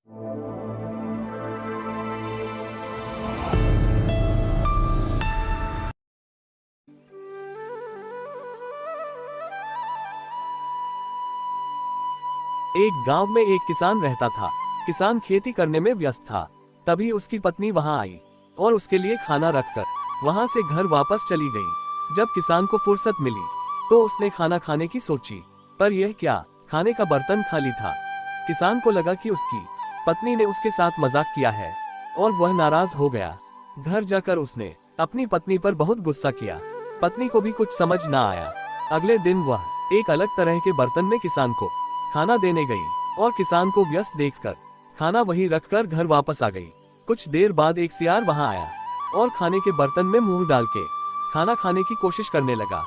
एक गांव में एक किसान रहता था। किसान खेती करने में व्यस्त था। तभी उसकी पत्नी वहां आई और उसके लिए खाना रखकर वहां से घर वापस चली गई। जब किसान को फुर्सत मिली तो उसने खाना खाने की सोची, पर यह क्या, खाने का बर्तन खाली था। किसान को लगा कि उसकी पत्नी ने उसके साथ मजाक किया है और वह नाराज हो गया। घर जाकर उसने अपनी पत्नी पर बहुत गुस्सा किया। पत्नी को भी कुछ समझ ना आया। अगले दिन वह एक अलग तरह के बर्तन में किसान को खाना देने गई और किसान को व्यस्त देखकर खाना वहीं रखकर घर वापस आ गई। कुछ देर बाद एक सियार वहां आया और खाने के बर्तन में मुंह डाल के खाना खाने की कोशिश करने लगा,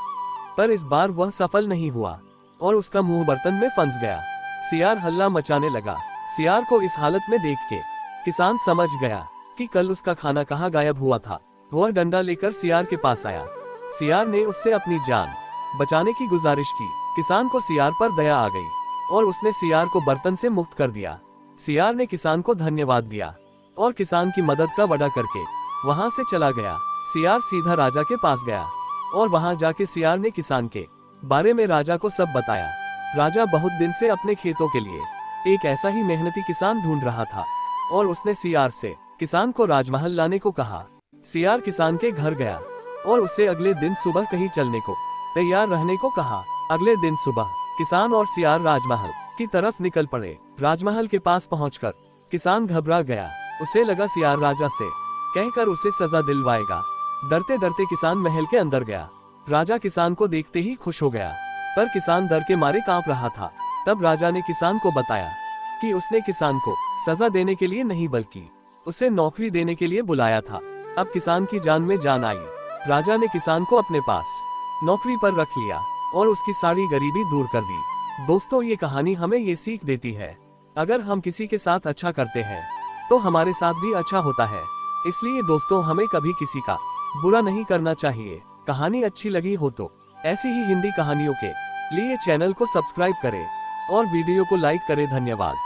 पर इस बार वह सफल नहीं हुआ और उसका मुंह बर्तन में फंस गया। सियार हल्ला मचाने लगा। सियार को इस हालत में देख के किसान समझ गया कि कल उसका खाना कहाँ गायब हुआ था। वह डंडा लेकर सियार के पास आया। सियार ने उससे अपनी जान बचाने की गुजारिश की। किसान को सियार पर दया आ गई और उसने सियार को बर्तन से मुक्त कर दिया। सियार ने किसान को धन्यवाद दिया और किसान की मदद का वादा करके वहां से चला गया। सियार सीधा राजा के पास गया और वहां जाके सियार ने किसान के बारे में राजा को सब बताया। राजा बहुत दिन से अपने खेतों के लिए एक ऐसा ही मेहनती किसान ढूंढ रहा था और उसने सियार से किसान को राजमहल लाने को कहा। सियार किसान के घर गया और उसे अगले दिन सुबह कहीं चलने को तैयार रहने को कहा। अगले दिन सुबह किसान और सियार राजमहल की तरफ निकल पड़े। राजमहल के पास पहुंचकर किसान घबरा गया। उसे लगा सियार राजा से कहकर उसे सजा दिलवाएगा। डरते डरते किसान महल के अंदर गया। राजा किसान को देखते ही खुश हो गया, पर किसान डर के मारे कांप रहा था। तब राजा ने किसान को बताया कि उसने किसान को सजा देने के लिए नहीं बल्कि उसे नौकरी देने के लिए बुलाया था। अब किसान की जान में जान आई। राजा ने किसान को अपने पास नौकरी पर रख लिया और उसकी सारी गरीबी दूर कर दी। दोस्तों, ये कहानी हमें ये सीख देती है, अगर हम किसी के साथ अच्छा करते हैं तो हमारे साथ भी अच्छा होता है। इसलिए दोस्तों, हमें कभी किसी का बुरा नहीं करना चाहिए। कहानी अच्छी लगी हो तो ऐसी ही हिंदी कहानियों के लिए चैनल को सब्सक्राइब करें और वीडियो को लाइक करें। धन्यवाद।